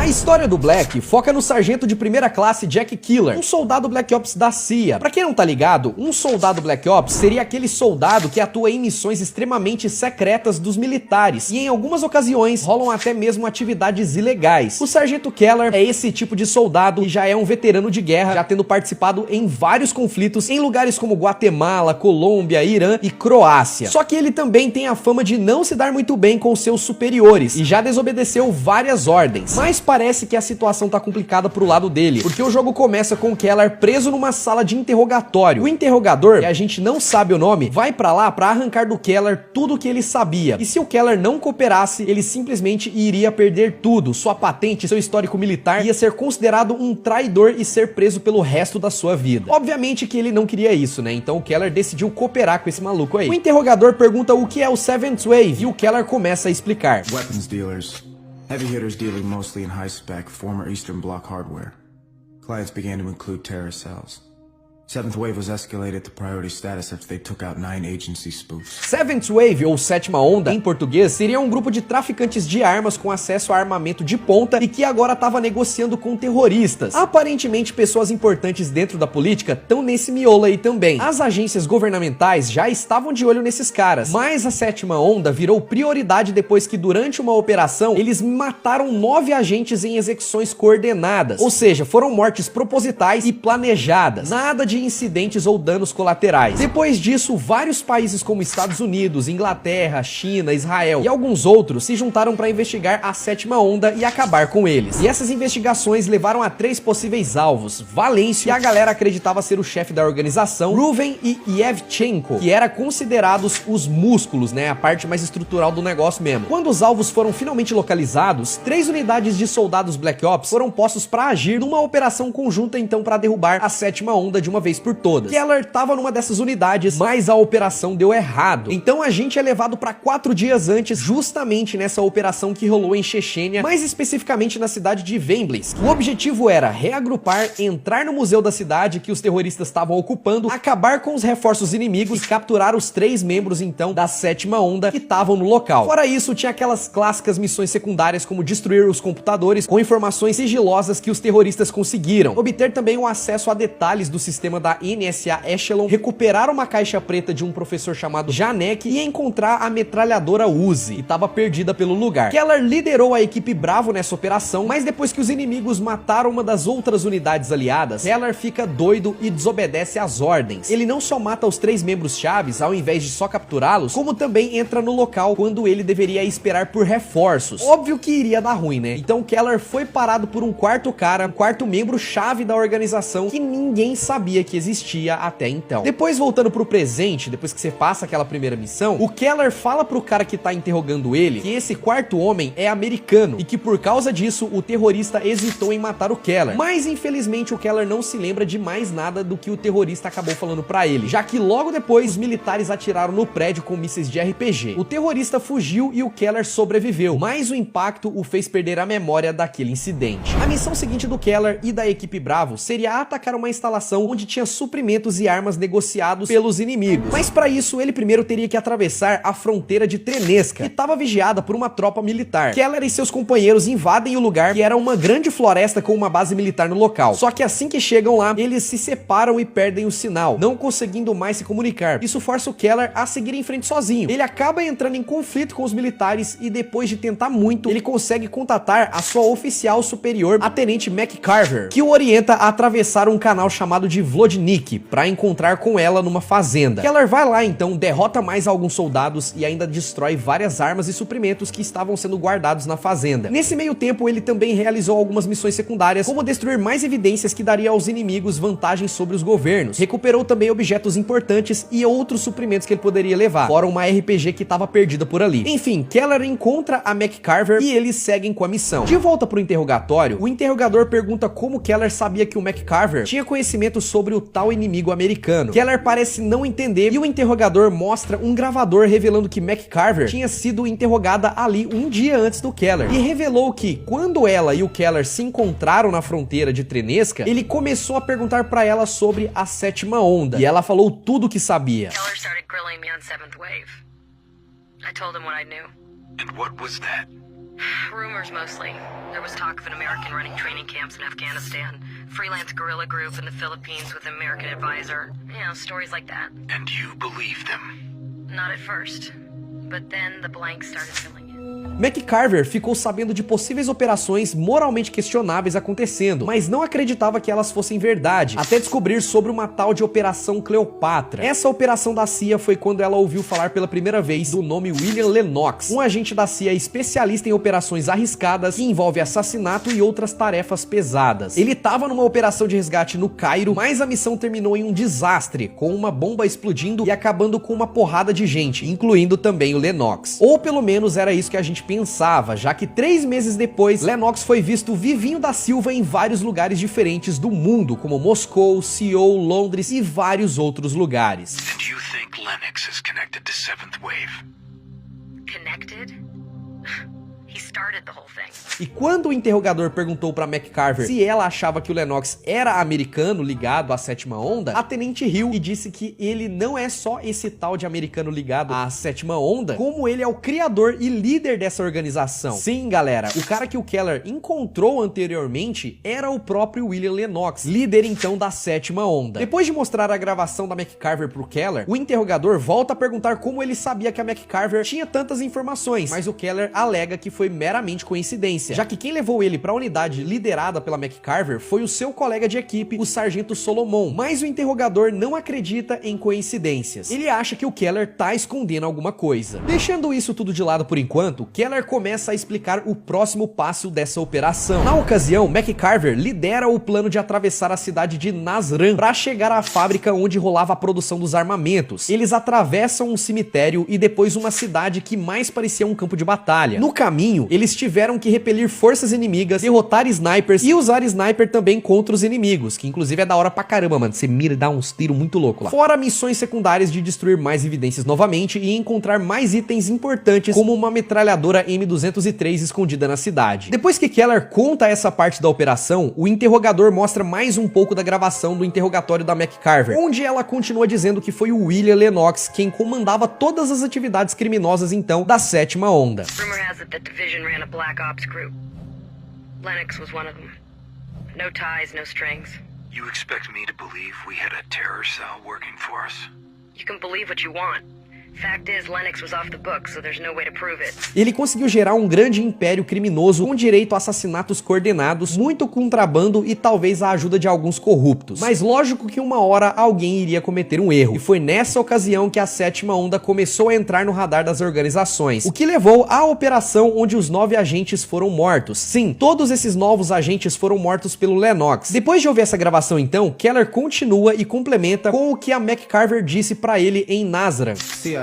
A história do Black foca no sargento de primeira classe Jack Killer, um soldado Black Ops da CIA. Pra quem não tá ligado, um soldado Black Ops seria aquele soldado que atua em missões extremamente secretas dos militares, e em algumas ocasiões rolam até mesmo atividades ilegais. O sargento Keller é esse tipo de soldado e já é um veterano de guerra, já tendo participado em vários conflitos em lugares como Guatemala, Colômbia, Irã e Croácia. Só que ele também tem a fama de não se dar muito bem com seus superiores e já desobedeceu várias ordens. Mas parece que a situação tá complicada pro lado dele, porque o jogo começa com o Keller preso numa sala de interrogatório. O interrogador, que a gente não sabe o nome, vai pra lá pra arrancar do Keller tudo o que ele sabia. E se o Keller não cooperasse, ele simplesmente iria perder tudo. Sua patente, seu histórico militar, ia ser considerado um traidor e ser preso pelo resto da sua vida. Obviamente que ele não queria isso, né? Então o Keller decidiu cooperar com esse maluco aí. O interrogador pergunta o que é o Seventh Wave e o Keller começa a explicar. Weapons dealers. Heavy hitters dealing mostly in high-spec, former Eastern Bloc hardware. Clients began to include terror cells. Seventh Wave was escalated to priority status after they took out 9 agency spoofs. Seventh Wave, ou Sétima Onda, em português, seria um grupo de traficantes de armas com acesso a armamento de ponta e que agora estava negociando com terroristas. Aparentemente, pessoas importantes dentro da política estão nesse miolo aí também. As agências governamentais já estavam de olho nesses caras, mas a Sétima Onda virou prioridade depois que, durante uma operação, eles mataram 9 agentes em execuções coordenadas, ou seja, foram mortes propositais e planejadas. Nada de incidentes ou danos colaterais. Depois disso, vários países como Estados Unidos, Inglaterra, China, Israel e alguns outros se juntaram para investigar a Sétima Onda e acabar com eles. E essas investigações levaram a 3 possíveis alvos: Valêncio, que a galera acreditava ser o chefe da organização, Ruven e Yevchenko, que era considerados os músculos, né, a parte mais estrutural do negócio mesmo. Quando os alvos foram finalmente localizados, 3 unidades de soldados Black Ops foram postos para agir numa operação conjunta então para derrubar a Sétima Onda de uma vez por todas. Keller tava numa dessas unidades, mas a operação deu errado. Então a gente é levado para 4 dias antes, justamente nessa operação que rolou em Chechênia, mais especificamente na cidade de Vemblinsk. O objetivo era reagrupar, entrar no museu da cidade que os terroristas estavam ocupando, acabar com os reforços inimigos e capturar os 3 membros então da Sétima Onda que estavam no local. Fora isso, tinha aquelas clássicas missões secundárias como destruir os computadores com informações sigilosas que os terroristas conseguiram, obter também o acesso a detalhes do sistema da NSA Echelon, recuperar uma caixa preta de um professor chamado Janek e encontrar a metralhadora Uzi, que estava perdida pelo lugar. Keller liderou a equipe Bravo nessa operação, mas depois que os inimigos mataram uma das outras unidades aliadas, Keller fica doido e desobedece às ordens. Ele não só mata os 3 membros chaves ao invés de só capturá-los, como também entra no local quando ele deveria esperar por reforços. Óbvio que iria dar ruim, né? Então Keller foi parado por um quarto membro chave da organização que ninguém sabia que existia até então. Depois, voltando pro presente, depois que você passa aquela primeira missão, o Keller fala pro cara que tá interrogando ele que esse quarto homem é americano e que por causa disso o terrorista hesitou em matar o Keller. Mas infelizmente o Keller não se lembra de mais nada do que o terrorista acabou falando pra ele, já que logo depois os militares atiraram no prédio com mísseis de RPG. O terrorista fugiu e o Keller sobreviveu, mas o impacto o fez perder a memória daquele incidente. A missão seguinte do Keller e da equipe Bravo seria atacar uma instalação onde tinha suprimentos e armas negociados pelos inimigos. Mas para isso, ele primeiro teria que atravessar a fronteira de Trenesca, que estava vigiada por uma tropa militar. Keller e seus companheiros invadem o lugar, que era uma grande floresta com uma base militar no local. Só que assim que chegam lá, eles se separam e perdem o sinal, não conseguindo mais se comunicar. Isso força o Keller a seguir em frente sozinho. Ele acaba entrando em conflito com os militares e depois de tentar muito, ele consegue contatar a sua oficial superior, a Tenente McCarver, que o orienta a atravessar um canal chamado de Vlodnik para encontrar com ela numa fazenda. Keller vai lá então, derrota mais alguns soldados e ainda destrói várias armas e suprimentos que estavam sendo guardados na fazenda. Nesse meio tempo, ele também realizou algumas missões secundárias, como destruir mais evidências que daria aos inimigos vantagem sobre os governos. Recuperou também objetos importantes e outros suprimentos que ele poderia levar, fora uma RPG que estava perdida por ali. Enfim, Keller encontra a McCarver e eles seguem com a missão. De volta pro interrogatório, o interrogador pergunta como Keller sabia que o McCarver tinha conhecimento sobre o tal inimigo americano. Keller parece não entender e o interrogador mostra um gravador revelando que McCarver tinha sido interrogada ali um dia antes do Keller e revelou que quando ela e o Keller se encontraram na fronteira de Trenesca, ele começou a perguntar pra ela sobre a Sétima Onda e ela falou tudo o que sabia. Keller started grilling me on Seventh Wave. I told him what I knew. And what was that? Rumors mostly. There was talk of an American running training camps in Afghanistan, freelance guerrilla group in the Philippines with an American advisor. You know, stories like that. And you believed them? Not at first, but then the blanks started filling in. McCarver ficou sabendo de possíveis operações moralmente questionáveis acontecendo, mas não acreditava que elas fossem verdade, até descobrir sobre uma tal de Operação Cleopatra. Essa operação da CIA foi quando ela ouviu falar pela primeira vez do nome William Lennox, um agente da CIA especialista em operações arriscadas que envolve assassinato e outras tarefas pesadas. Ele estava numa operação de resgate no Cairo, mas a missão terminou em um desastre, com uma bomba explodindo e acabando com uma porrada de gente, incluindo também o Lennox. Ou pelo menos era isso que a gente pensava, já que 3 meses depois, Lennox foi visto vivinho da Silva em vários lugares diferentes do mundo, como Moscou, Seul, Londres e vários outros lugares. And you think Lennox is connected to Seventh Wave? Connected? He started the whole thing. E quando o interrogador perguntou pra McCarver se ela achava que o Lennox era americano ligado à Sétima Onda, a tenente riu e disse que ele não é só esse tal de americano ligado à Sétima Onda, como ele é o criador e líder dessa organização. Sim, galera, o cara que o Keller encontrou anteriormente era o próprio William Lennox, líder então da Sétima Onda. Depois de mostrar a gravação da McCarver pro Keller, o interrogador volta a perguntar como ele sabia que a McCarver tinha tantas informações, mas o Keller alega que foi meramente coincidência, já que quem levou ele para a unidade liderada pela McCarver foi o seu colega de equipe, o Sargento Solomon, mas o interrogador não acredita em coincidências. Ele acha que o Keller tá escondendo alguma coisa. Deixando isso tudo de lado por enquanto, Keller começa a explicar o próximo passo dessa operação. Na ocasião, McCarver lidera o plano de atravessar a cidade de Nazran para chegar à fábrica onde rolava a produção dos armamentos. Eles atravessam um cemitério e depois uma cidade que mais parecia um campo de batalha. No caminho, eles tiveram que repelir forças inimigas, derrotar snipers e usar sniper também contra os inimigos, que inclusive é da hora pra caramba, mano. Você mira e dá uns tiros muito louco lá. Fora missões secundárias de destruir mais evidências novamente e encontrar mais itens importantes, como uma metralhadora M203 escondida na cidade. Depois que Keller conta essa parte da operação, o interrogador mostra mais um pouco da gravação do interrogatório da McCarver, onde ela continua dizendo que foi o William Lennox quem comandava todas as atividades criminosas então da Sétima Onda. Rumor has it that Division ran a black ops group. Lennox was one of them. No ties, no strings. You expect me to believe we had a terror cell working for us? You can believe what you want. Fact is, Lennox was off the book, so there's no way to prove it. Ele conseguiu gerar um grande império criminoso com direito a assassinatos coordenados, muito contrabando e talvez a ajuda de alguns corruptos. Mas lógico que uma hora alguém iria cometer um erro. E foi nessa ocasião que a Sétima Onda começou a entrar no radar das organizações, o que levou à operação onde os 9 agentes foram mortos. Sim, todos esses novos agentes foram mortos pelo Lennox. Depois de ouvir essa gravação então, Keller continua e complementa com o que a McCarver disse pra ele em Nazran.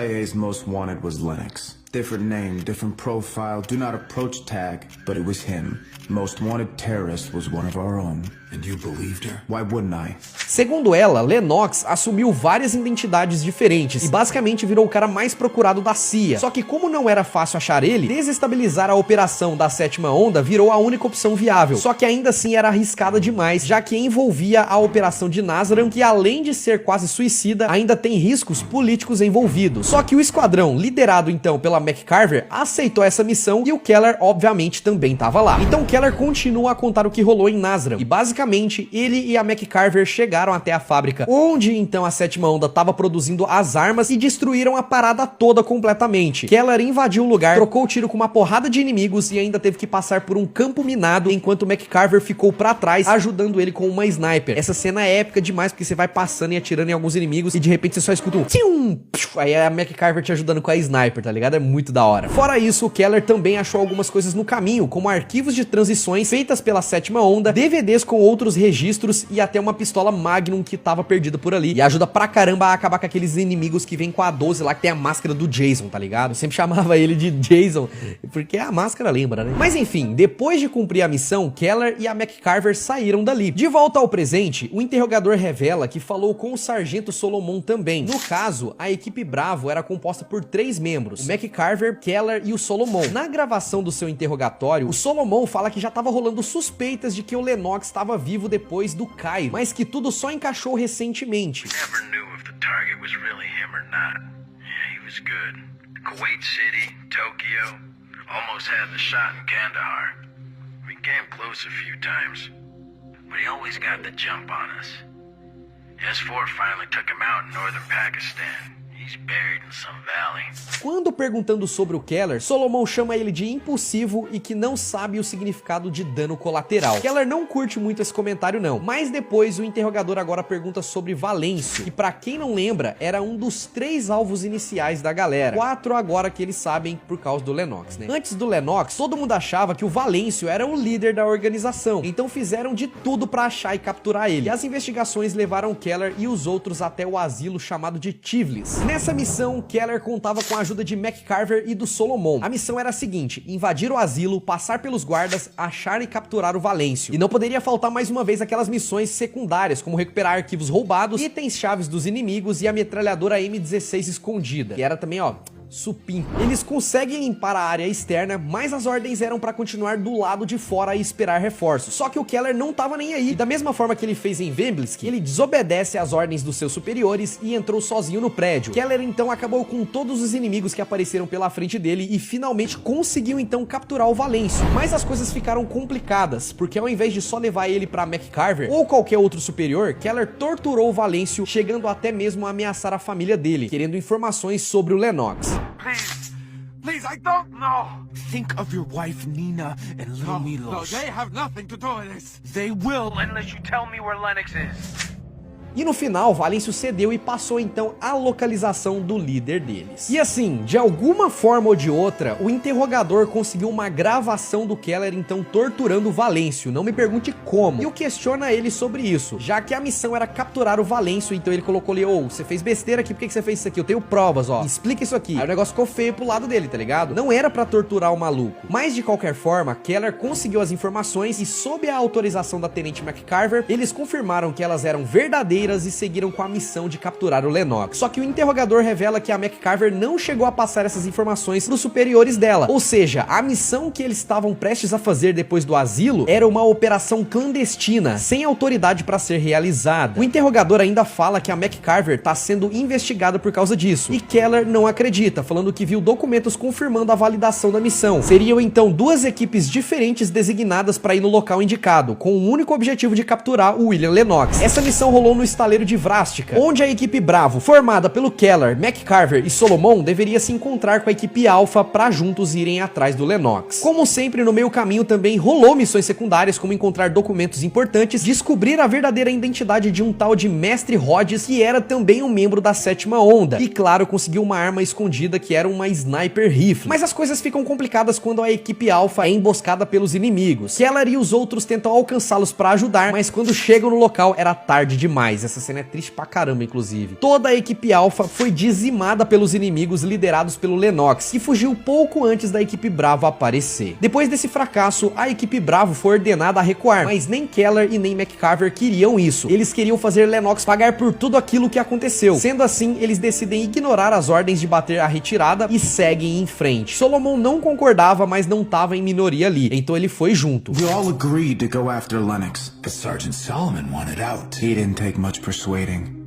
CIA's most wanted was Lennox. Different name, different profile, do not approach tag, but it was him. Most wanted terrorist was one of our own. And you believed her? Why wouldn't I? Segundo ela, Lennox assumiu várias identidades diferentes e basicamente virou o cara mais procurado da CIA. Só que como não era fácil achar ele, desestabilizar a operação da Sétima Onda virou a única opção viável. Só que ainda assim era arriscada demais, já que envolvia a operação de Nazran, que além de ser quase suicida, ainda tem riscos políticos envolvidos. Só que o esquadrão, liderado então pela McCarver, aceitou essa missão e o Keller obviamente também estava lá. Então Keller continua a contar o que rolou em Nazran e basicamente ele e a McCarver chegaram até a fábrica, onde então a Sétima Onda estava produzindo as armas e destruíram a parada toda completamente. Keller invadiu o lugar, trocou tiro com uma porrada de inimigos e ainda teve que passar por um campo minado, enquanto McCarver ficou pra trás, ajudando ele com uma sniper. Essa cena é épica demais, porque você vai passando e atirando em alguns inimigos e de repente você só escuta um tchum, aí é a McCarver te ajudando com a sniper, tá ligado? É muito da hora. Fora isso, o Keller também achou algumas coisas no caminho, como arquivos de transições feitas pela Sétima Onda, DVDs com outros registros e até uma pistola Magnum que tava perdida por ali. E ajuda pra caramba a acabar com aqueles inimigos que vem com a 12 lá, que tem a máscara do Jason, tá ligado? Eu sempre chamava ele de Jason, porque a máscara lembra, né? Mas enfim, depois de cumprir a missão, Keller e a McCarver saíram dali. De volta ao presente, o interrogador revela que falou com o Sargento Solomon também. No caso, a equipe Bravo era composta por 3 membros, o McCarver, Keller e o Solomon. Na gravação do seu interrogatório, o Solomon fala que já tava rolando suspeitas de que o Lennox estava vivo depois do Cairo, mas que tudo só encaixou recentemente. Never knew if the target was really him or not. Yeah, he was good. Kuwait City, Tokyo. Almost had the shot in Kandahar. We came close a few times, but he always got the jump on us. S4 finally took him out in northern Pakistan. He's buried in some valley. Quando perguntando sobre o Keller, Solomon chama ele de impulsivo e que não sabe o significado de dano colateral. Keller não curte muito esse comentário não, mas depois o interrogador agora pergunta sobre Valêncio, que pra quem não lembra, era um dos 3 alvos iniciais da galera. 4 agora que eles sabem por causa do Lennox, né? Antes do Lennox, todo mundo achava que o Valêncio era o líder da organização, então fizeram de tudo pra achar e capturar ele. E as investigações levaram Keller e os outros até o asilo chamado de Tivlis. Nessa missão, Keller contava com a ajuda de McCarver e do Solomon. A missão era a seguinte: invadir o asilo, passar pelos guardas, achar e capturar o Valêncio. E não poderia faltar mais uma vez aquelas missões secundárias, como recuperar arquivos roubados, itens chaves dos inimigos e a metralhadora M16 escondida, que era também, ó, supim. Eles conseguem limpar a área externa, mas as ordens eram pra continuar do lado de fora e esperar reforços. Só que o Keller não tava nem aí. E da mesma forma que ele fez em Vemblisc, ele desobedece às ordens dos seus superiores e entrou sozinho no prédio. Keller então acabou com todos os inimigos que apareceram pela frente dele e finalmente conseguiu então capturar o Valêncio. Mas as coisas ficaram complicadas, porque ao invés de só levar ele pra McCarver ou qualquer outro superior, Keller torturou o Valêncio, chegando até mesmo a ameaçar a família dele, querendo informações sobre o Lennox. Please, I don't know. Think of your wife, Nina, and little Milos. No, they have nothing to do with this. They will. Unless you tell me where Lennox is. E no final, Valêncio cedeu e passou então a localização do líder deles. E assim, de alguma forma ou de outra, o interrogador conseguiu uma gravação do Keller então torturando o Valêncio. Não me pergunte como. E o questiona ele sobre isso, já que a missão era capturar o Valêncio, então ele colocou ali: ô, você fez besteira aqui, por que você fez isso aqui? Eu tenho provas, ó. Explica isso aqui. Aí o negócio ficou feio pro lado dele, tá ligado? Não era pra torturar o maluco. Mas de qualquer forma, Keller conseguiu as informações e sob a autorização da Tenente McCarver, eles confirmaram que elas eram verdadeiras e seguiram com a missão de capturar o Lennox. Só que o interrogador revela que a McCarver não chegou a passar essas informações para os superiores dela. Ou seja, a missão que eles estavam prestes a fazer depois do asilo era uma operação clandestina, sem autoridade para ser realizada. O interrogador ainda fala que a McCarver está sendo investigada por causa disso. E Keller não acredita, falando que viu documentos confirmando a validação da missão. Seriam então 2 equipes diferentes designadas para ir no local indicado, com o único objetivo de capturar o William Lennox. Essa missão rolou no estaleiro de Vrástica, onde a equipe Bravo, formada pelo Keller, McCarver e Solomon, deveria se encontrar com a equipe Alpha para juntos irem atrás do Lennox. Como sempre, no meio caminho também rolou missões secundárias, como encontrar documentos importantes, descobrir a verdadeira identidade de um tal de Mestre Rhodes, que era também um membro da 7ª Onda, e claro, conseguiu uma arma escondida que era uma Sniper Rifle. Mas as coisas ficam complicadas quando a equipe Alpha é emboscada pelos inimigos. Keller e os outros tentam alcançá-los para ajudar, mas quando chegam no local era tarde demais. Essa cena é triste pra caramba, inclusive. Toda a equipe Alpha foi dizimada pelos inimigos liderados pelo Lennox, que fugiu pouco antes da equipe Bravo aparecer. Depois desse fracasso, a equipe Bravo foi ordenada a recuar, mas nem Keller e nem McCarver queriam isso. Eles queriam fazer Lennox pagar por tudo aquilo que aconteceu. Sendo assim, eles decidem ignorar as ordens de bater a retirada e seguem em frente. Solomon não concordava, mas não estava em minoria ali, então ele foi junto. We all agreed to go after Lennox. But Sergeant Solomon wanted out. He didn't take much persuading.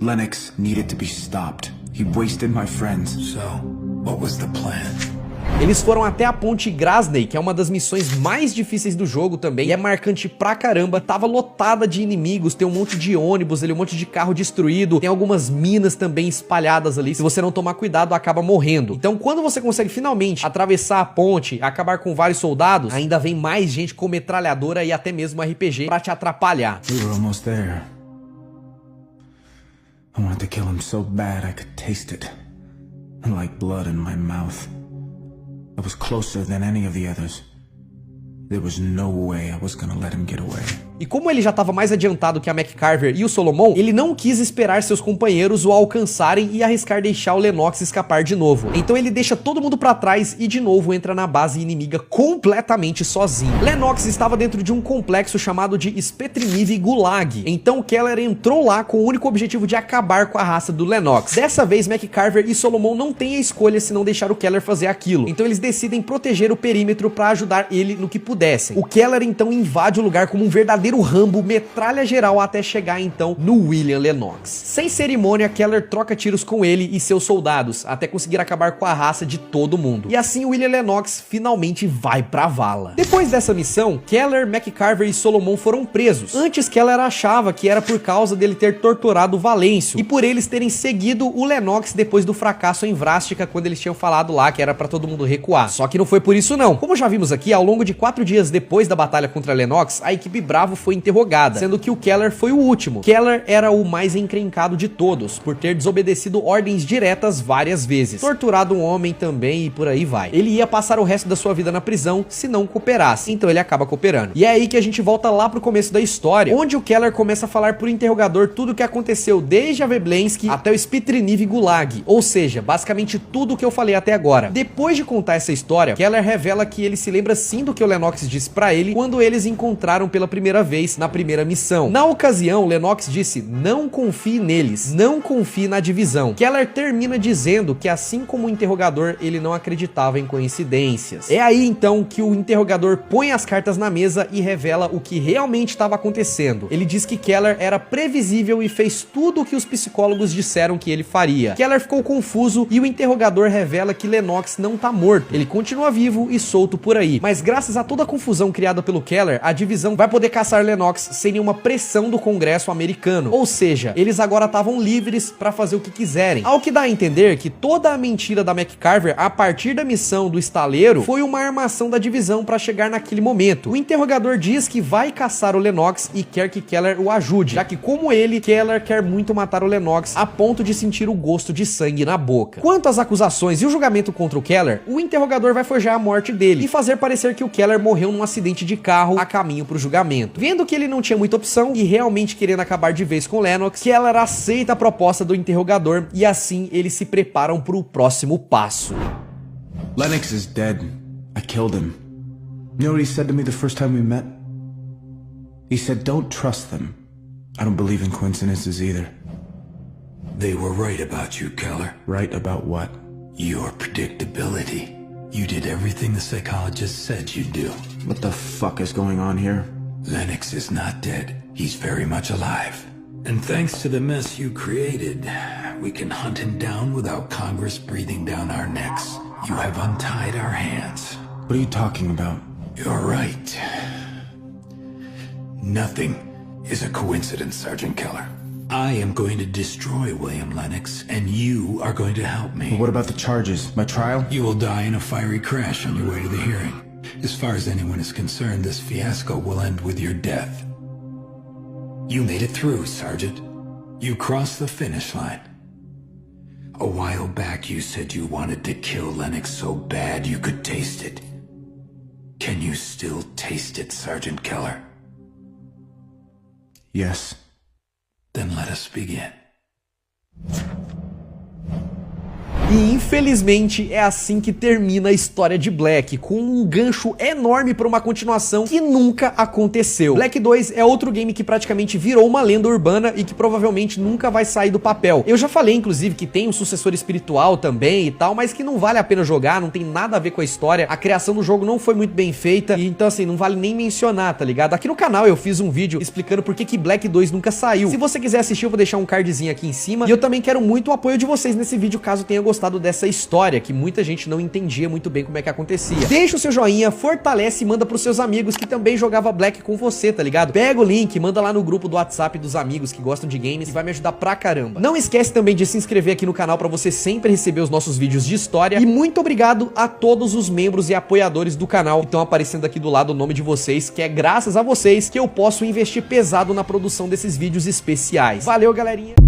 Lennox needed to be stopped. He wasted my friends. So, what was the plan? Eles foram até a ponte Grasney, que é uma das missões mais difíceis do jogo também, e é marcante pra caramba. Tava lotada de inimigos, tem um monte de ônibus ali, um monte de carro destruído, tem algumas minas também espalhadas ali. Se você não tomar cuidado, acaba morrendo. Então, quando você consegue finalmente atravessar a ponte, acabar com vários soldados, ainda vem mais gente com metralhadora e até mesmo RPG pra te atrapalhar. We were almost there. I wanted to kill him so bad I could taste it. Like blood in my mouth. I was closer than any of the others. There was no way I was gonna let him get away. E como ele já estava mais adiantado que a McCarver e o Solomon, ele não quis esperar seus companheiros o alcançarem e arriscar deixar o Lennox escapar de novo. Então ele deixa todo mundo pra trás e de novo entra na base inimiga completamente sozinho. Lennox estava dentro de um complexo chamado de Spetriniv Gulag. Então Keller entrou lá com o único objetivo de acabar com a raça do Lennox. Dessa vez McCarver e Solomon não têm a escolha se não deixar o Keller fazer aquilo. Então eles decidem proteger o perímetro para ajudar ele no que pudessem. O Keller então invade o lugar como um verdadeiro verdadeiro Rambo, metralha geral até chegar então no William Lennox. Sem cerimônia, Keller troca tiros com ele e seus soldados, até conseguir acabar com a raça de todo mundo. E assim William Lennox finalmente vai pra vala. Depois dessa missão, Keller, McCarver e Solomon foram presos. Antes, Keller achava que era por causa dele ter torturado o Valêncio e por eles terem seguido o Lennox depois do fracasso em Vrástica, quando eles tinham falado lá que era pra todo mundo recuar. Só que não foi por isso não. Como já vimos aqui, ao longo de 4 dias depois da batalha contra Lennox, a equipe Bravo foi interrogada, sendo que o Keller foi o último. Keller era o mais encrencado de todos, por ter desobedecido ordens diretas várias vezes, torturado um homem também e por aí vai. Ele ia passar o resto da sua vida na prisão se não cooperasse, então ele acaba cooperando. E é aí que a gente volta lá pro começo da história, onde o Keller começa a falar pro interrogador tudo o que aconteceu desde a Veblensky até o Spitriniv Gulag, ou seja, basicamente tudo o que eu falei até agora. Depois de contar essa história, Keller revela que ele se lembra sim do que o Lennox disse pra ele quando eles encontraram pela primeira vez na primeira missão. Na ocasião, Lennox disse: não confie neles, não confie na divisão. Keller termina dizendo que assim como o interrogador, ele não acreditava em coincidências. É aí então que o interrogador põe as cartas na mesa e revela o que realmente estava acontecendo. Ele diz que Keller era previsível e fez tudo o que os psicólogos disseram que ele faria. Keller ficou confuso e o interrogador revela que Lennox não tá morto. Ele continua vivo e solto por aí. Mas graças a toda a confusão criada pelo Keller, a divisão vai poder caçar Lennox sem nenhuma pressão do Congresso americano. Ou seja, eles agora estavam livres para fazer o que quiserem. Ao que dá a entender que toda a mentira da McCarver a partir da missão do estaleiro foi uma armação da divisão para chegar naquele momento. O interrogador diz que vai caçar o Lennox e quer que Keller o ajude, já que como ele, Keller quer muito matar o Lennox a ponto de sentir o gosto de sangue na boca. Quanto às acusações e o julgamento contra o Keller, o interrogador vai forjar a morte dele e fazer parecer que o Keller morreu num acidente de carro a caminho pro julgamento. Vendo que ele não tinha muita opção e realmente querendo acabar de vez com Lennox, Keller aceita a proposta do interrogador e assim eles se preparam pro próximo passo. Lennox is dead. I killed him. You know what he said to me the first time we met? He said, don't trust them. I don't believe in coincidences either. They were right about you, Keller. Right about what? Your predictability. You did everything the psychologist said you'd do. What the fuck is going on here? Lennox is not dead. He's very much alive. And thanks to the mess you created, we can hunt him down without Congress breathing down our necks. You have untied our hands. What are you talking about? You're right. Nothing is a coincidence, Sergeant Keller. I am going to destroy William Lennox, and you are going to help me. But what about the charges? My trial? You will die in a fiery crash on your way to the hearing. As far as anyone is concerned, this fiasco will end with your death. You made it through, Sergeant. You crossed the finish line. A while back you said you wanted to kill Lennox so bad you could taste it. Can you still taste it, Sergeant Keller? Yes. Then let us begin. E infelizmente é assim que termina a história de Black, com um gancho enorme para uma continuação que nunca aconteceu. Black 2 é outro game que praticamente virou uma lenda urbana e que provavelmente nunca vai sair do papel. Eu já falei inclusive que tem um sucessor espiritual também e tal, mas que não vale a pena jogar, não tem nada a ver com a história, a criação do jogo não foi muito bem feita, e então assim, não vale nem mencionar, tá ligado? Aqui no canal eu fiz um vídeo explicando por que Black 2 nunca saiu. Se você quiser assistir, eu vou deixar um cardzinho aqui em cima, e eu também quero muito o apoio de vocês nesse vídeo, caso tenha gostado dessa história, que muita gente não entendia muito bem como é que acontecia. Deixa o seu joinha, fortalece e manda pros seus amigos que também jogava Black com você, tá ligado? Pega o link, manda lá no grupo do WhatsApp dos amigos que gostam de games e vai me ajudar pra caramba. Não esquece também de se inscrever aqui no canal pra você sempre receber os nossos vídeos de história, e muito obrigado a todos os membros e apoiadores do canal que estão aparecendo aqui do lado o nome de vocês, que é graças a vocês que eu posso investir pesado na produção desses vídeos especiais. Valeu, galerinha!